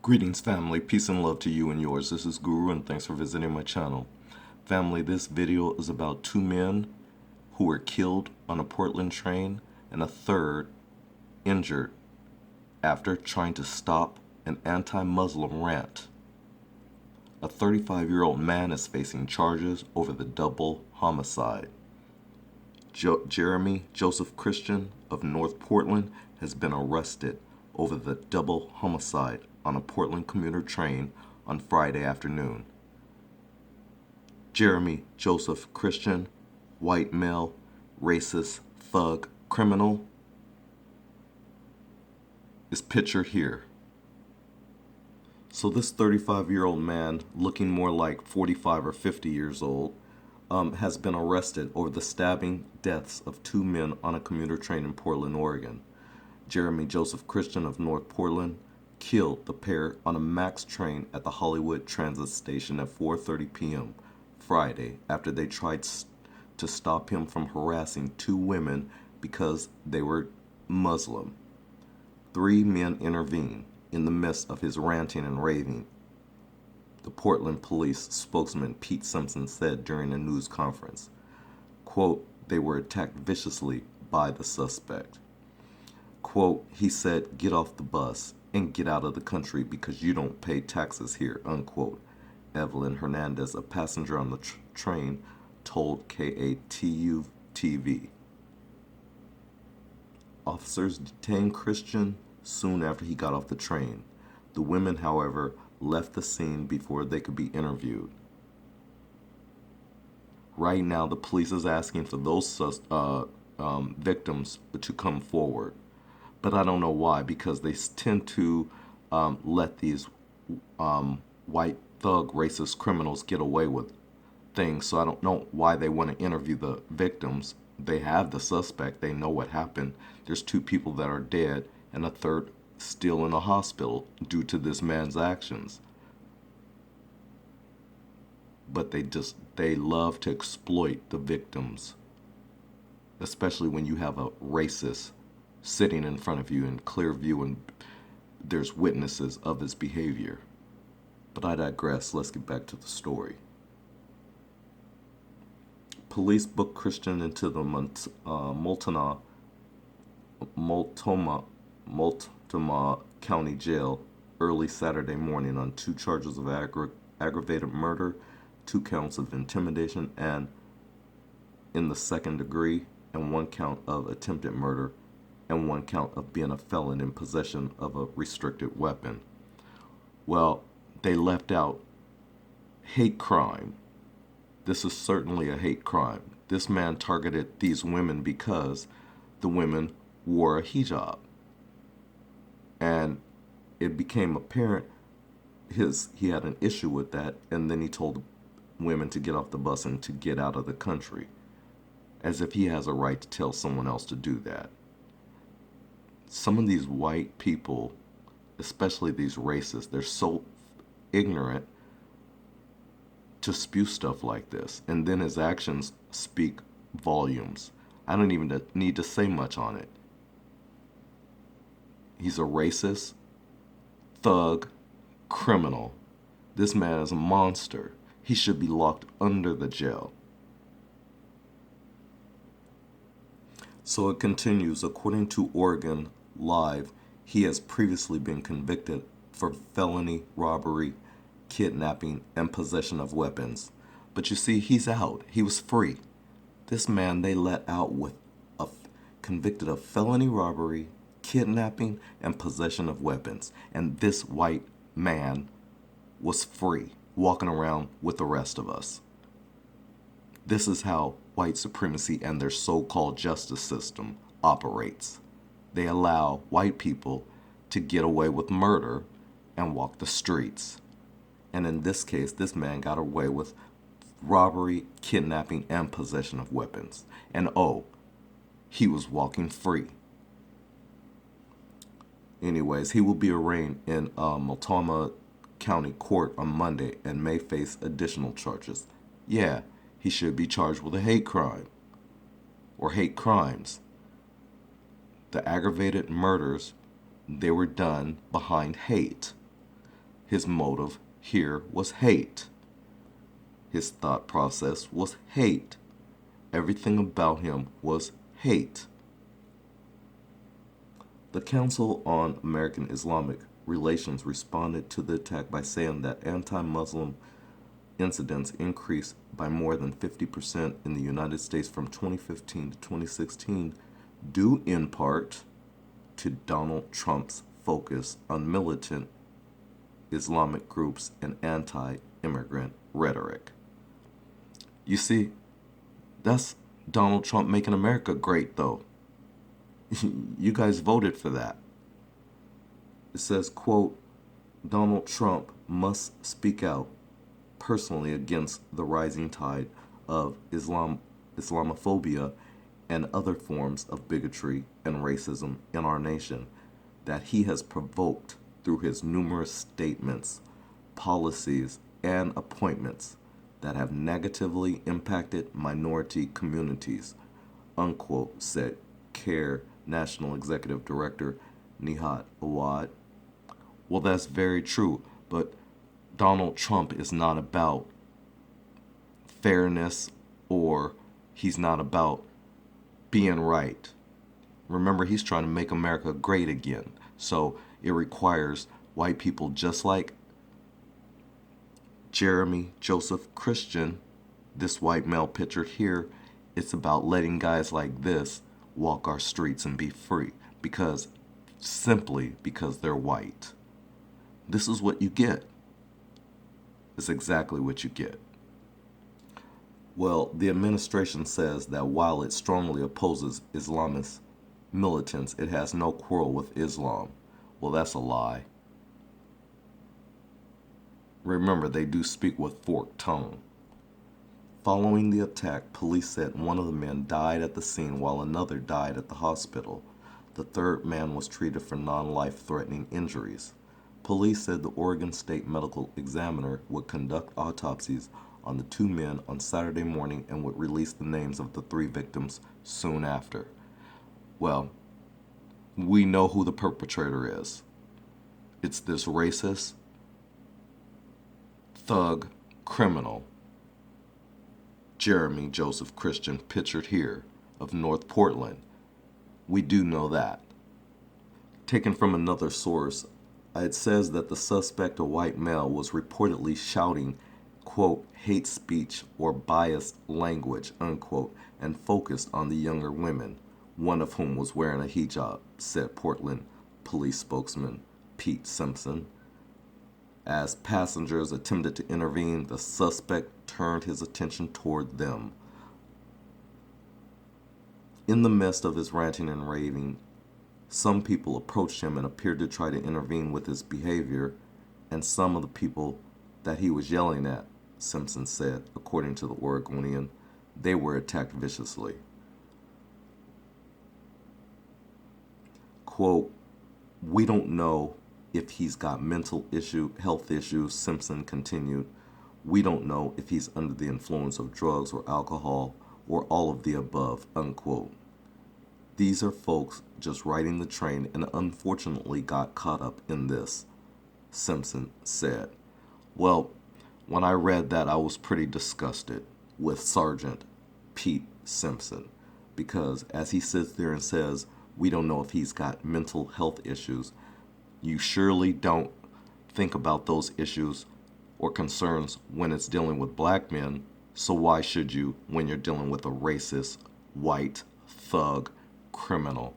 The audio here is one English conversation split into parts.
Greetings, family. Peace and love to you and yours. This is Guru, and thanks for visiting my channel. Family, this video is about two men who were killed on a Portland train and a third injured after trying to stop an anti-Muslim rant. A 35-year-old man is facing charges over the double homicide. Jeremy Joseph Christian of North Portland has been arrested over the double homicide on a Portland commuter train on Friday afternoon. Jeremy Joseph Christian, white male, racist, thug, criminal, is pictured here. So this 35-year-old man, looking more like 45 or 50 years old, has been arrested over the stabbing deaths of two men on a commuter train in Portland, Oregon. Jeremy Joseph Christian of North Portland killed the pair on a MAX train at the Hollywood Transit Station at 4:30 p.m. Friday after they tried to stop him from harassing two women because they were Muslim. Three men intervened in the midst of his ranting and raving, the Portland police spokesman Pete Simpson said during a news conference. Quote, they were attacked viciously by the suspect. Quote, he said, get off the bus and get out of the country because you don't pay taxes here, unquote. Evelyn Hernandez, a passenger on the train, told KATU TV. Officers detained Christian soon after he got off the train. The women, however, left the scene before they could be interviewed. Right now, the police is asking for those victims to come forward. But I don't know why, because they tend to let these white thug racist criminals get away with things. So I don't know why they want to interview the victims. They have the suspect. They know what happened. There's two people that are dead and a third still in a hospital due to this man's actions. But they love to exploit the victims, especially when you have a racist sitting in front of you in clear view and there's witnesses of his behavior. But I digress. Let's get back to the story. Police booked Christian into the Multnomah County Jail early Saturday morning on two charges of aggravated murder, 2 counts of intimidation and in the second degree, and 1 count of attempted murder, and 1 count of being a felon in possession of a restricted weapon. Well, they left out hate crime. This is certainly a hate crime. This man targeted these women because the women wore a hijab. And it became apparent he had an issue with that, and then he told women to get off the bus and to get out of the country, as if he has a right to tell someone else to do that. Some of these white people, especially these racists, they're so ignorant to spew stuff like this. And then his actions speak volumes. I don't even need to say much on it. He's a racist, thug, criminal. This man is a monster. He should be locked under the jail. So it continues. According to Oregon Live, he has previously been convicted for felony robbery, kidnapping, and possession of weapons. But you see, he's out. He was free. This man they let out with convicted of felony robbery, kidnapping, and possession of weapons. And this white man was free, walking around with the rest of us. This is how white supremacy and their so-called justice system operates. They allow white people to get away with murder and walk the streets. And in this case, this man got away with robbery, kidnapping, and possession of weapons. And oh, he was walking free. Anyways, he will be arraigned in Multnomah County Court on Monday and may face additional charges. Yeah, he should be charged with a hate crime or hate crimes. The aggravated murders, they were done behind hate. His motive here was hate. His thought process was hate. Everything about him was hate. The Council on American Islamic Relations responded to the attack by saying that anti-Muslim incidents increased by more than 50% in the United States from 2015 to 2016, due in part to Donald Trump's focus on militant Islamic groups and anti-immigrant rhetoric. You see, that's Donald Trump making America great, though. You guys voted for that. It says, quote, Donald Trump must speak out personally against the rising tide of Islamophobia and other forms of bigotry and racism in our nation that he has provoked through his numerous statements, policies, and appointments that have negatively impacted minority communities, unquote, said CARE National Executive Director Nihat Awad. Well, that's very true, but Donald Trump is not about fairness, or he's not about being right. Remember, he's trying to make America great again. So it requires white people just like Jeremy Joseph Christian, this white male pictured here. It's about letting guys like this walk our streets and be free, simply because they're white. This is what you get. It's exactly what you get. Well, the administration says that while it strongly opposes Islamist militants, it has no quarrel with Islam. Well, that's a lie. Remember, they do speak with forked tongue. Following the attack, police said one of the men died at the scene while another died at the hospital. The third man was treated for non-life-threatening injuries. Police said the Oregon State Medical Examiner would conduct autopsies on the two men on Saturday morning and would release the names of the three victims soon after. Well, we know who the perpetrator is. It's this racist, thug, criminal, Jeremy Joseph Christian, pictured here, of North Portland. We do know that. Taken from another source, it says that the suspect, a white male, was reportedly shouting, quote, hate speech or biased language, unquote, and focused on the younger women, one of whom was wearing a hijab, said Portland police spokesman Pete Simpson. As passengers attempted to intervene, the suspect turned his attention toward them. In the midst of his ranting and raving, some people approached him and appeared to try to intervene with his behavior, and some of the people that he was yelling at, Simpson said, according to the Oregonian, they were attacked viciously. Quote, we don't know if he's got health issues, Simpson continued. We don't know if he's under the influence of drugs or alcohol or all of the above, unquote. These are folks just riding the train and unfortunately got caught up in this, Simpson said. Well, when I read that, I was pretty disgusted with Sergeant Pete Simpson, because as he sits there and says, we don't know if he's got mental health issues, you surely don't think about those issues or concerns when it's dealing with black men, so why should you when you're dealing with a racist, white, thug, criminal?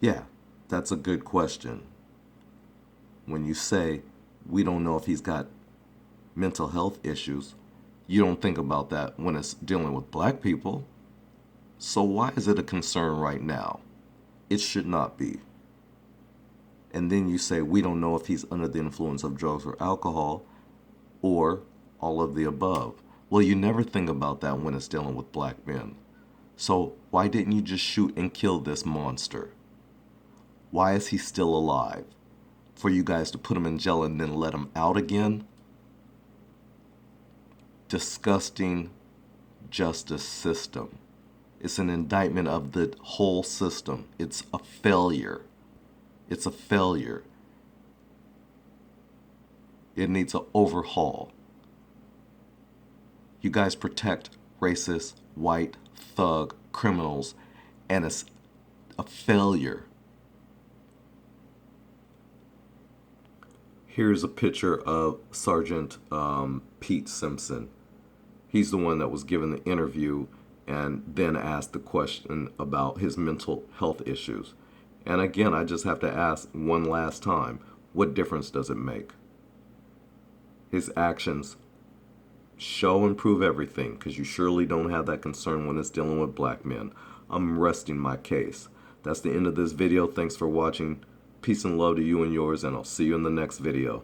Yeah, that's a good question. When you say, we don't know if he's got mental health issues, you don't think about that when it's dealing with black people. So why is it a concern right now? It should not be. And then you say, we don't know if he's under the influence of drugs or alcohol or all of the above. Well, you never think about that when it's dealing with black men. So why didn't you just shoot and kill this monster? Why is he still alive? For you guys to put him in jail and then let him out again? Disgusting justice system. It's an indictment of the whole system. It's a failure. It's a failure. It needs an overhaul. You guys protect racist, white, thug, criminals, and it's a failure. Here's a picture of Sergeant Pete Simpson. He's the one that was given the interview and then asked the question about his mental health issues. And again, I just have to ask one last time, what difference does it make? His actions show and prove everything, because you surely don't have that concern when it's dealing with black men. I'm resting my case. That's the end of this video. Thanks for watching. Peace and love to you and yours, and I'll see you in the next video.